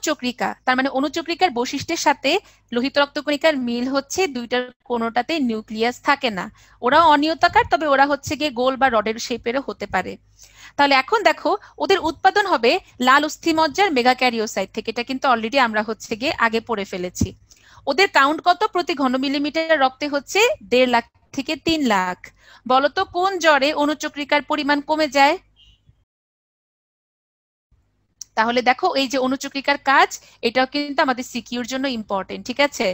অনুচক্রিকা, তার মানে অনুচক্রিকার বৈশিষ্ট্যের সাথে লোহিত রক্তকণিকার মিল হচ্ছে দুইটার কোনোটাতে নিউক্লিয়াস থাকে না। ওরা অনিয়তাকার, তবে ওরা হচ্ছে গিয়ে গোল বা রডের শেপেরও হতে পারে। তাহলে এখন দেখো ওদের উৎপাদন হবে লাল অস্থিমজ্জার মেগাক্যারিওসাইট থেকে, এটা কিন্তু অলরেডি আমরা হচ্ছে গিয়ে আগে পড়ে ফেলেছি। ওদের কাউন্ট কত? প্রতি ঘন মিলিমিটার রক্তে হচ্ছে 1.5 লাখ থেকে 3 লাখ। বলতো কোন জ্বরে অনুচক্রিকার পরিমাণ কমে যায়? তাহলে দেখো এই যে অনুচক্রিকার কাজ, এটাও কিন্তু আমাদের সিকিউর জন্য ইম্পর্টেন্ট, ঠিক আছে?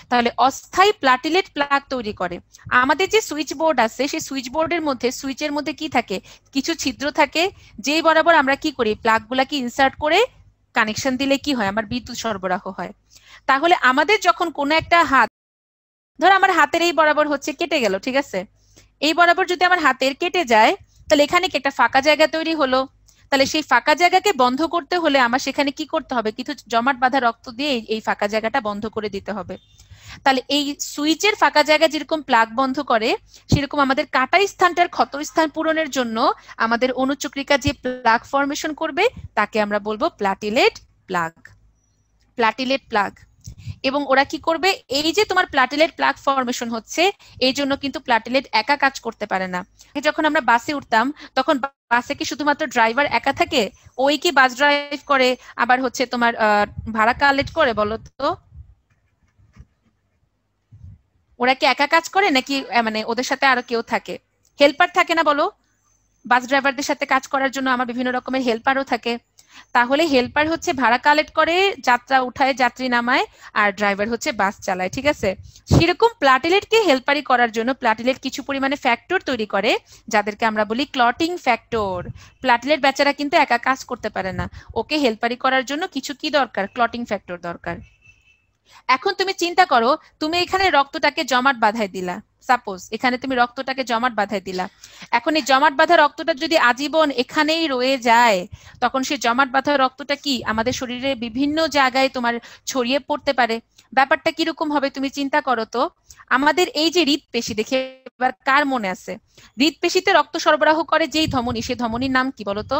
তাহলে অস্থায়ী প্লাটিলেট প্লাগ তৈরি করে। আমাদের যে সুইচ বোর্ড আছে, সেই সুইচ বোর্ডের মধ্যে, সুইচের মধ্যে কি থাকে? কিছু ছিদ্র থাকে, যেই বরাবর আমরা কি করি, প্লাগ গুলাকে ইনসার্ট করে কানেকশন দিলে কি হয়, আমার বিদ্যুৎ সরবরাহ হয়। তাহলে আমাদের যখন কোনো একটা হাত, ধর আমার হাতের এই বরাবর হচ্ছে কেটে গেল, ঠিক আছে? এই বরাবর যদি আমার হাতের কেটে যায়, তাহলে এখানে কি একটা ফাঁকা জায়গা তৈরি হলো। তাহলে সেই ফাঁকা জায়গাকে বন্ধ করতে হলে আমার সেখানে কি করতে হবে? কিছু জমাট বাঁধা রক্ত দিয়ে এই ফাঁকা জায়গাটা বন্ধ করে দিতে হবে। তাহলে এই সুইচের ফাঁকা জায়গা যেরকম প্লাগ বন্ধ করে, সেরকম আমাদের কাটা স্থানটার ক্ষত স্থান পূরণের জন্য আমাদের অনুচক্রিকা যে প্লাগ ফর্মেশন করবে তাকে আমরা বলবো প্লাটিলেট প্লাগ। Platelet plug. এবং ওরা কি করবে? এই যে তোমার প্লাটিলেট প্লাগ ফর্মেশন হচ্ছে, এই জন্য কিন্তু প্লাটিলেট একা কাজ করতে পারে না। যখন আমরা বাসে উঠতাম, তখন বাসে কি শুধুমাত্র ড্রাইভার একা থাকে? ওই কি বাস ড্রাইভ করে আবার হচ্ছে তোমার ভাড়া কালেক্ট করে? বলো তো, ওরা কি একা কাজ করে নাকি মানে ওদের সাথে আরো কেউ থাকে? হেল্পার থাকে না বলো? বাস ড্রাইভারদের সাথে কাজ করার জন্য আমার বিভিন্ন রকমের হেল্পারও থাকে। তাহলে হেল্পার হচ্ছে ভাড়া কালেক্ট করে, যাত্রা উঠায়, যাত্রী নামায়, আর ড্রাইভার হচ্ছে বাস চালায়, ঠিক আছে? সেরকম প্লাটিলেটকে হেল্পারি করার জন্য প্লাটিলেট কিছু পরিমাণে ফ্যাক্টর তৈরি করে, যাদেরকে আমরা বলি ক্লটিং ফ্যাক্টর। প্লাটিলেট বেচারা কিন্তু একা কাজ করতে পারে না, ওকে হেল্পারি করার জন্য কিছু কি দরকার? ক্লটিং ফ্যাক্টর দরকার। এখন তুমি চিন্তা করো, তুমি এখানে রক্তটাকে জমাট বাঁধায় দিলা, সাপোজ এখানে তুমি রক্তটাকে জমাট বাঁধায় দিলা। এখন এই জমাট বাঁধা রক্তটা যদি আজীবন এখানেই রয়ে যায়, তখন সেই জমাট বাঁধা রক্তটা কি আমাদের শরীরে বিভিন্ন জায়গায় তোমার ছড়িয়ে পড়তে পারে। ব্যাপারটা কিরকম হবে তুমি চিন্তা করো তো। আমাদের এই যে হৃদপেশি, দেখে এবার কার মনে আছে? হৃদপেশিতে রক্ত সরবরাহ করে যেই ধমনী, সেই ধমনীর নাম কি বলতো?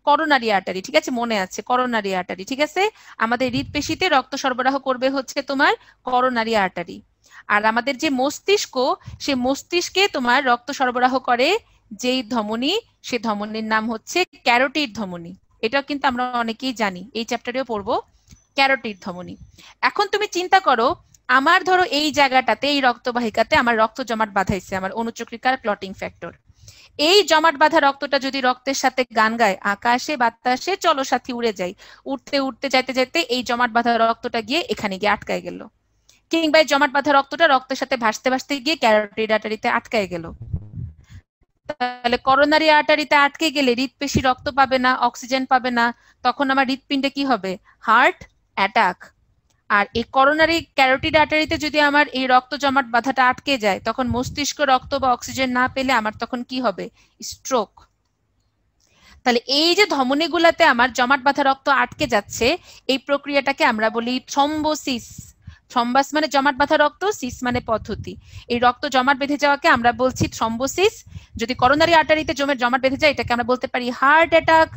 করোনারি আর্টারি, ঠিক আছে? মনে আছে, করোনারি আর্টারি, ঠিক আছে? আমাদের হৃদপেশিতে রক্ত সরবরাহ করবে হচ্ছে তোমার করোনারি আর্টারি। আর আমাদের যে মস্তিষ্ক, সে মস্তিষ্কে তোমার রক্ত সরবরাহ করে যেই ধমনী, সে ধমনীর নাম হচ্ছে ক্যারোটিড ধমনী। এটাও কিন্তু আমরা অনেকেই জানি, এই চ্যাপ্টারেও পড়বো ক্যারোটিড ধমনী। এখন তুমি চিন্তা করো, আমার ধরো এই জায়গাটাতে, এই রক্তবাহিকাতে আমার রক্ত জমাট বাঁধাইছে আমার অনুচক্রিকার ক্লটিং ফ্যাক্টর। এই জমাট বাঁধা রক্তটা যদি রক্তের সাথে গান গায়, আকাশে বাতাসে চলো সাথী উড়ে যাই, উঠতে উঠতে যাইতে যাইতে এই জমাট বাঁধা রক্তটা গিয়ে এখানে গিয়ে আটকায় গেল। কিংবা এই জমাট বাঁধা রক্তটা রক্তের সাথে ভাসতে ভাসতে গিয়ে ক্যারোটিড আর্টারিতে আটকায় গেল। তাহলে করোনারি আর্টারিতে আটকে গেলে হৃদপেশি রক্ত পাবে না, অক্সিজেন পাবে না, তখন আমার হৃদপিণ্ডে কি হবে? Heart attack. আর এই করোনারি ক্যারোটিড আর্টারিতে যদি আমার এই রক্ত জমাট বাঁধাটা আটকে যায়, তখন মস্তিষ্ক রক্ত বা অক্সিজেন না পেলে আমার তখন কি হবে? স্ট্রোক। তাহলে এই যে ধমনীগুলাতে আমার জমাট বাঁধা রক্ত আটকে যাচ্ছে, এই প্রক্রিয়াটাকে আমরা বলি থ্রম্বোসিস। থ্রম্বাস মানে জমাট বাঁধা রক্ত, সিস মানে পদ্ধতি। এই রক্ত জমাট বেঁধে যাওয়াকে আমরা বলছি থ্রম্বোসিস। যদি করোনারি আর্টারিতে জমাট বেঁধে যায়, এটাকে আমরা বলতে পারি হার্ট অ্যাটাক।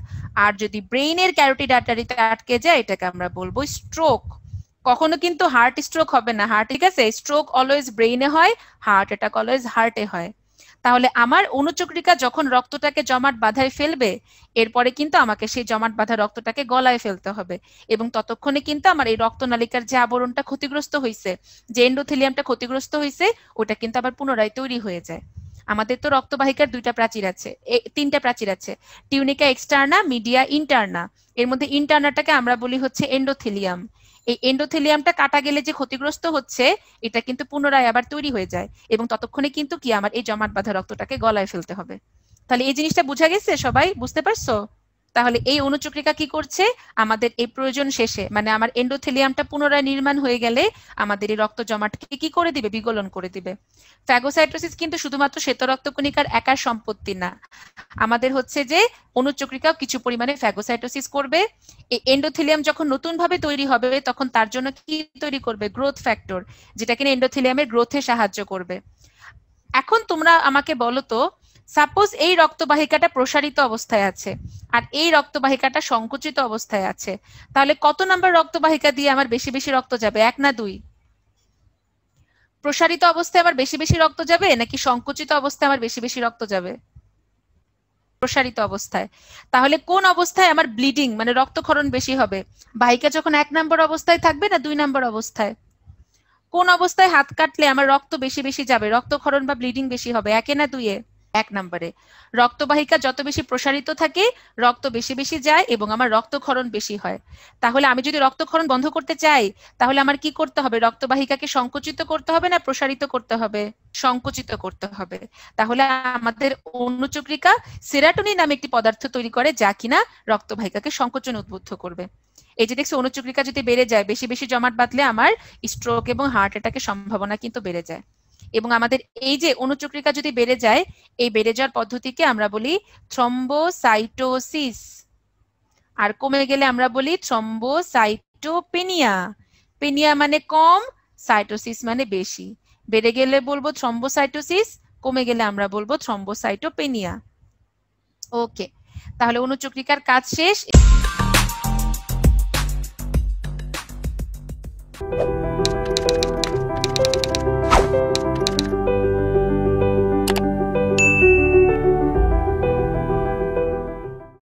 আর যদি ব্রেইনের ক্যারোটিড আর্টারিতে আটকে যায়, এটাকে আমরা বলবো স্ট্রোক। কখনো কিন্তু হার্ট স্ট্রোক হবে না, হার্ট, ঠিক আছে? স্ট্রোক অলওয়েজ ব্রেইনে হয়, হার্ট অ্যাটাক অলওয়েজ হার্টে হয়। তাহলে আমার অনুচক্রিকা যখন রক্তটাকে জমাট বাঁধায় ফেলবে, এরপরে কিন্তু আমাকে সেই জমাট বাঁধা রক্তটাকে গলায় ফেলতে হবে। এবং ততক্ষণে কিন্তু আমার এই রক্তনালিকার যে আবরণটা ক্ষতিগ্রস্ত হয়েছে, যে এন্ডোথেলিয়ামটা ক্ষতিগ্রস্ত হয়েছে, ওটা কিন্তু আবার পুনরায় তৈরি হয়ে যায়। আমাদের তো রক্তবাহিকার দুইটা প্রাচীর আছে, তিনটা প্রাচীর আছে, টিউনিকা এক্সটার্না, মিডিয়া ইন্টারনা। এর মধ্যে ইন্টারনাটাকে আমরা বলি হচ্ছে এন্ডোথেলিয়াম। এই এন্ডোথেলিয়ামটা কাটা গেলে যে ক্ষতিগ্রস্ত হচ্ছে, এটা কিন্তু পুনরায় আবার তৈরি হয়ে যায়। এবং ততক্ষণে কিন্তু কি আমার এই জমাট বাঁধা রক্তটাকে গলায় ফেলতে হবে। তাহলে এই জিনিসটা বোঝা গেছে? সবাই বুঝতে পারছো? তাহলে এই অনুচক্রিকা কি করছে? আমাদের এই প্রয়োজন শেষে, মানে আমার এন্ডোথেলিয়ামটা পুনরায় নির্মাণ হয়ে গেলে আমাদের এই রক্ত জমাটকে কি করে দিবে? বিগলন করে দিবে। ফ্যাগোসাইটোসিস কিন্তু শুধুমাত্র শ্বেত রক্তকণিকার একার সম্পত্তি না, আমাদের হচ্ছে যে অনুচক্রিকাও কিছু পরিমাণে ফ্যাগোসাইটোসিস করবে। এই এন্ডোথেলিয়াম যখন নতুন ভাবে তৈরি হবে, তখন তার জন্য কি তৈরি করবে? গ্রোথ ফ্যাক্টর, যেটা কিনা এন্ডোথেলিয়ামের গ্রোথে সাহায্য করবে। এখন তোমরা আমাকে বলো তো, সাপোজ এই রক্তবাহিকাটা প্রসারিত অবস্থায় আছে আর এই রক্তবাহিকাটা সংকুচিত অবস্থায় আছে, তাহলে কত নাম্বার রক্তবাহিকা দিয়ে আমার বেশি বেশি রক্ত যাবে, 1 না 2? প্রসারিত অবস্থায় আমার বেশি বেশি রক্ত যাবে নাকি সংকুচিত অবস্থায় আমার বেশি বেশি রক্ত যাবে? প্রসারিত অবস্থায়। তাহলে কোন অবস্থায় আমার ব্লিডিং মানে রক্তক্ষরণ বেশি হবে? বাহিকা যখন 1 নম্বর অবস্থায় থাকবে না 2 নম্বর অবস্থায়? কোন অবস্থায় হাত কাটলে আমার রক্ত বেশি বেশি যাবে, রক্তক্ষরণ বা ব্লিডিং বেশি হবে, 1 না 2? 1 নম্বরে। রক্তবাহিকা যত বেশি প্রসারিত থাকে রক্ত বেশি বেশি যায় এবং আমার রক্তক্ষরণ বেশি হয়। তাহলে আমি যদি রক্তক্ষরণ বন্ধ করতে চাই তাহলে আমার কি করতে হবে? রক্তবাহিকাকে সংকুচিত করতে হবে না প্রসারিত করতে হবে? সংকুচিত করতে হবে। তাহলে আমাদের অনুচক্রিকা সেরাটোনিন নামে একটি পদার্থ তৈরি করে যা কিনা রক্তবাহিকাকে সংকোচন উদ্বুদ্ধ করবে। এই যে দেখছি অনুচক্রিকা যদি বেড়ে যায়, বেশি বেশি জমাট বাঁধলে আমার স্ট্রোক এবং হার্ট অ্যাটাকের সম্ভাবনা কিন্তু বেড়ে যায়। এবং আমাদের এই যে অনুচক্রিকা যদি বেড়ে যায়, এই বেড়ে যাওয়ার পদ্ধতিকে আমরা বলি থ্রম্বোসাইটোসিস, আর কমে গেলে আমরা বলি থ্রম্বোসাইটোপেনিয়া। পেনিয়া মানে কম, সাইটোসিস মানে বেশি। বেড়ে গেলে বলবো থ্রম্বোসাইটোসিস, কমে গেলে আমরা বলবো থ্রম্বোসাইটোপেনিয়া। ওকে, তাহলে অনুচক্রিকার কাজ শেষ।